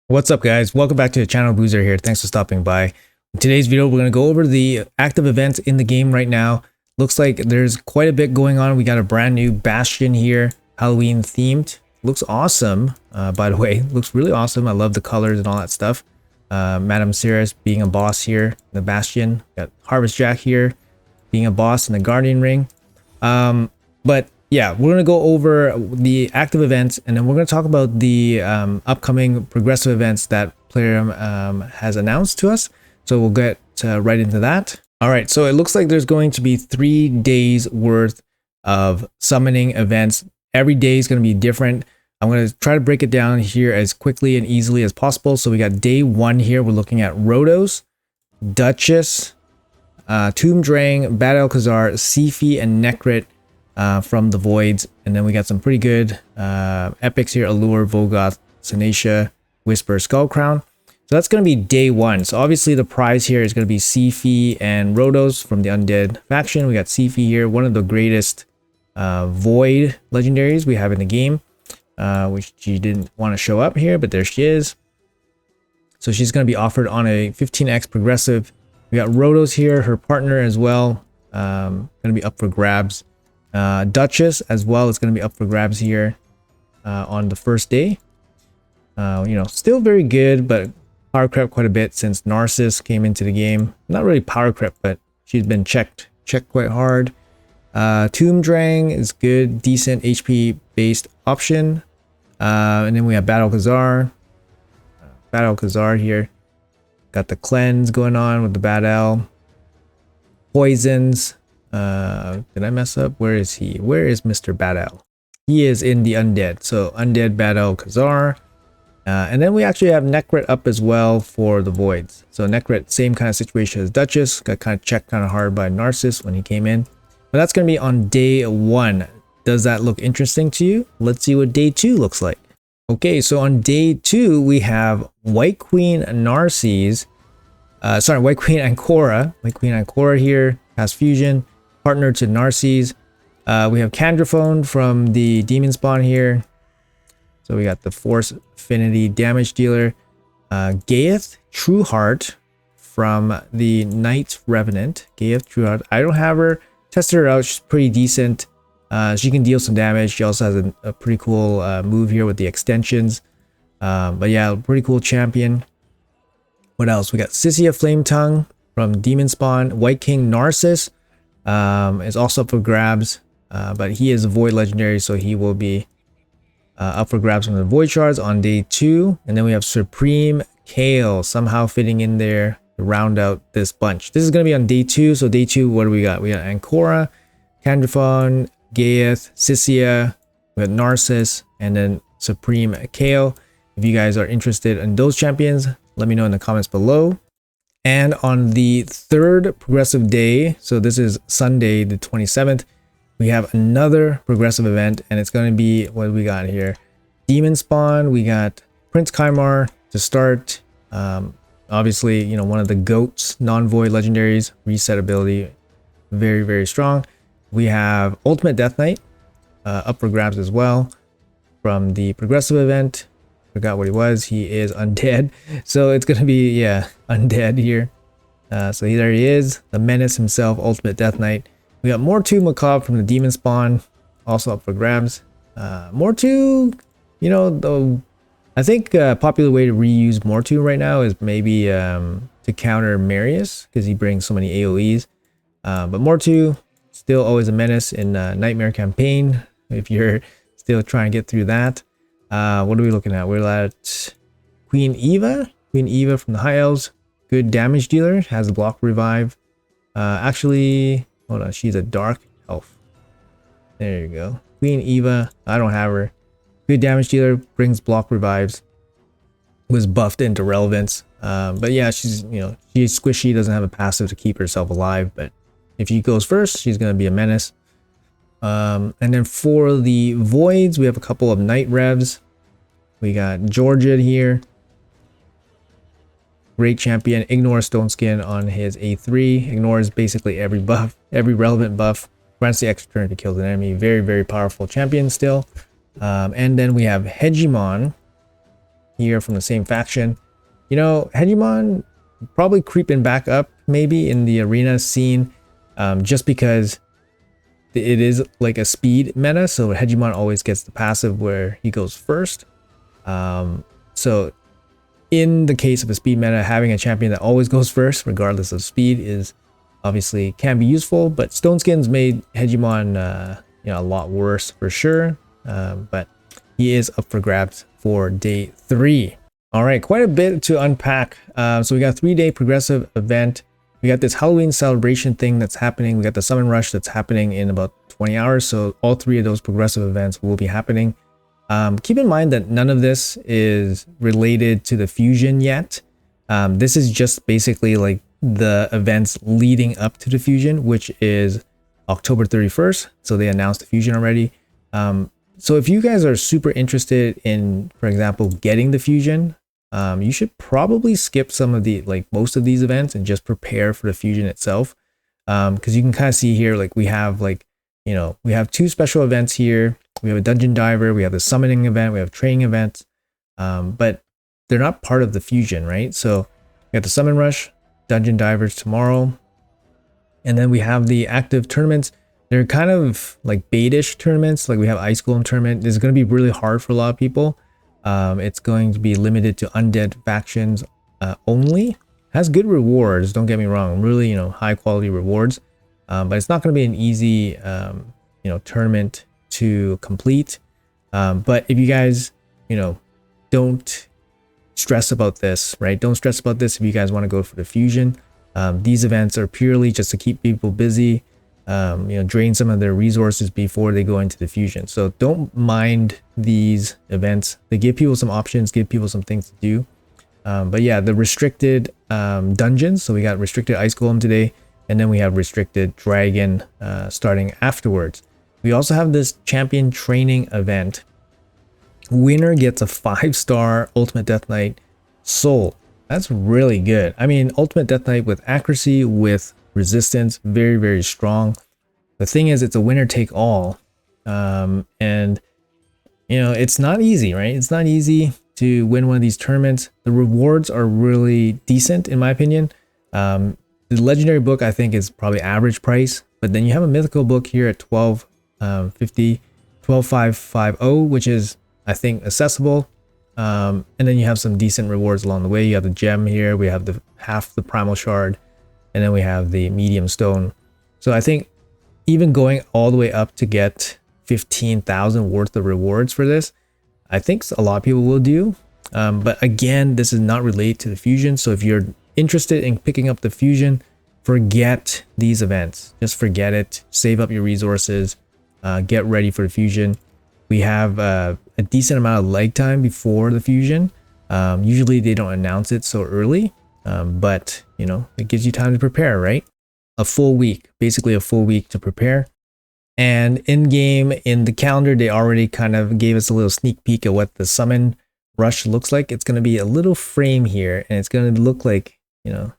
What's up, guys? Welcome back to the channel. Boozer here. Thanks for stopping by. In today's video, we're going to go over the active events in the game right now. Looks like there's quite a bit going on. We got a brand new Bastion here, Halloween themed. Looks awesome, by the way. Looks really awesome. I love the colors and all that stuff. Madame Cirrus being a boss here, the Bastion. Got Harvest Jack here being a boss in the Guardian Ring. But yeah, we're going to go over the active events, and then we're going to talk about the upcoming progressive events that Plarium has announced to us. So we'll get right into that. All right, so it looks like there's going to be 3 days worth of summoning events. Every day is going to be different. I'm going to try to break it down here as quickly and easily as possible. So we got day 1 here. We're looking at Rhodos, Duchess, Tomb Drang, Bad Alcazar, Sifi, and Necrit. From the Voids, and then we got some pretty good epics here: Allure, Vogoth, Sanacia, Whisper, Skullcrown. So that's going to be day 1. So obviously the prize here is going to be Sifi and Rhodos from the Undead faction. We got Sifi here, one of the greatest Void legendaries we have in the game, which she didn't want to show up here, but there she is. So she's going to be offered on a 15x progressive. We got Rhodos here, her partner as well, going to be up for grabs. Duchess as well is going to be up for grabs here on the first day. Still very good, but power crept quite a bit since Narcissus came into the game. Not really power crept, but she's been checked quite hard. Tomb Drang is good, decent HP based option. And then we have Bad Alcazar. Bad Alcazar here. Got the cleanse going on with the Bad Al. Poisons. Did I mess up? Where is he? Where is Mr. Bad Al? He is in the Undead. So Undead Bad Alcazar. And then we actually have Necrit up as well for the Voids. So Necrit, same kind of situation as Duchess. Got kind of checked kind of hard by Narcissus when he came in. But that's going to be on day 1. Does that look interesting to you? Let's see what day 2 looks like. Okay, so on day 2, we have White Queen Narcissus. White Queen Ancora. White Queen Ancora here has fusion. Partner to Narcissus. We have Candraphone from the Demon Spawn here. So we got the Force Affinity damage dealer. Gaeth Trueheart from the Night Revenant. Gaeth Trueheart. I don't have her. Tested her out. She's pretty decent. She can deal some damage. She also has a pretty cool move here with the extensions. But yeah, pretty cool champion. What else? We got Sissia Flametongue from Demon Spawn. White King Narcissus. Is also up for grabs, but he is a Void legendary, so he will be up for grabs from the Void shards on day 2. And then we have Supreme Kale somehow fitting in there to round out this bunch. This is going to be on day 2. So day 2, what do we got? We got Ancora, Candraphone, Gaeth, Sissia, we got Narcissus, and then Supreme Kale. If you guys are interested in those champions, let me know in the comments below. And on the 3rd progressive day, so this is Sunday the 27th, we have another progressive event, and it's going to be, what do we got here? Demon Spawn, we got Prince Kymar to start. Obviously, one of the GOATs, non-void legendaries, reset ability, very, very strong. We have Ultimate Death Knight up for grabs as well from the progressive event. Forgot what he was. He is undead, so it's gonna be, yeah, undead here. So there he is, the menace himself, Ultimate Death Knight. We got Mortu Macabre from the Demon Spawn, also up for grabs. Mortu, I think a popular way to reuse Mortu right now is maybe to counter Marius, because he brings so many AoEs. But Mortu still always a menace in Nightmare Campaign if you're still trying to get through that. What are we looking at? We're at Queen Eva. Queen Eva from the High Elves. Good damage dealer. Has block revive. Actually, hold on. She's a dark elf. There you go. Queen Eva. I don't have her. Good damage dealer. Brings block revives. Was buffed into relevance. But yeah, she's she's squishy. Doesn't have a passive to keep herself alive. But if she goes first, she's gonna be a menace. And then for the Voids, we have a couple of Night Revs. We got Georgia here. Great champion. Ignore Stone Skin on his A3. Ignores basically every buff, every relevant buff. Grants the extra turn to kill an enemy. Very, very powerful champion still. And then we have Hegemon. here from the same faction. You know, Hegemon probably creeping back up maybe in the arena scene, just because it is like a speed meta, so Hegemon always gets the passive where he goes first. So in the case of a speed meta, having a champion that always goes first regardless of speed is obviously can be useful, but Stone Skins made Hegemon you know, a lot worse for sure. But he is up for grabs for day 3. All right, quite a bit to unpack. So we got a 3-day progressive event. We got this Halloween celebration thing that's happening. We got the summon rush that's happening in about 20 hours. So all 3 of those progressive events will be happening. Keep in mind that none of this is related to the fusion yet. This is just basically like the events leading up to the fusion, which is October 31st. So they announced the fusion already. So if you guys are super interested in, for example, getting the fusion, you should probably skip some of the, like most of these events and just prepare for the fusion itself. Because you can kind of see here, like we have like, you know, we have 2 special events here. We have a dungeon diver, we have the summoning event, we have training events, but they're not part of the fusion, right? So we have the summon rush, dungeon divers tomorrow, and then we have the active tournaments. They're kind of like bait-ish tournaments. Like we have Ice Golem tournament. This is going to be really hard for a lot of people. It's going to be limited to undead factions only. Has good rewards, don't get me wrong, really, you know, high quality rewards, but it's not going to be an easy you know, tournament to complete. But if you guys, you know, don't stress about this, right? Don't stress about this if you guys want to go for the fusion. These events are purely just to keep people busy, you know, drain some of their resources before they go into the fusion. So don't mind these events. They give people some options, give people some things to do. But yeah, the restricted dungeons. So we got restricted Ice Golem today, and then we have restricted Dragon starting afterwards. We also have this champion training event. Winner gets a 5-star Ultimate Death Knight soul. That's really good. I mean, Ultimate Death Knight with accuracy, with resistance, very, very strong. The thing is, it's a winner take all. And, you know, it's not easy, right? It's not easy to win one of these tournaments. The rewards are really decent, in my opinion. The legendary book, I think, is probably average price. But then you have a mythical book here at 12,550, which is, I think, accessible. And then you have some decent rewards along the way. You have the gem here, we have the half the primal shard, and then we have the medium stone. So I think even going all the way up to get 15,000 worth of rewards for this, I think a lot of people will do. But again, this is not related to the fusion. So if you're interested in picking up the fusion, forget these events. Just forget it. Save up your resources. Get ready for the fusion. We have a decent amount of lag time before the fusion. Usually they don't announce it so early, but you know, it gives you time to prepare, right? A full week, basically a full week to prepare. And in game, in the calendar, they already kind of gave us a little sneak peek at what the summon rush looks like. It's going to be a little frame here, and it's going to look like, you know,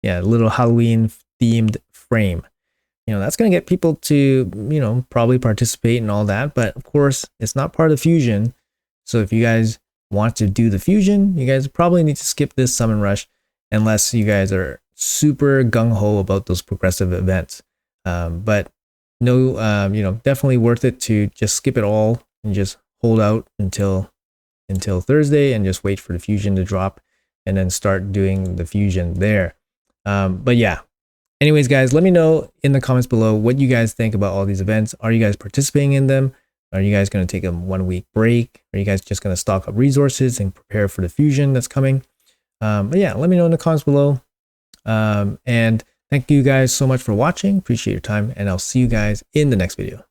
yeah, a little Halloween themed frame. You know, that's going to get people to, you know, probably participate and all that. But of course, it's not part of the fusion. So if you guys want to do the fusion, you guys probably need to skip this summon rush unless you guys are super gung-ho about those progressive events. But no, you know, definitely worth it to just skip it all and just hold out until Thursday and just wait for the fusion to drop and then start doing the fusion there. But yeah. Anyways, guys, let me know in the comments below what you guys think about all these events. Are you guys participating in them? Are you guys going to take a 1-week break? Are you guys just going to stock up resources and prepare for the fusion that's coming? But yeah, let me know in the comments below. And thank you guys so much for watching. Appreciate your time, and I'll see you guys in the next video.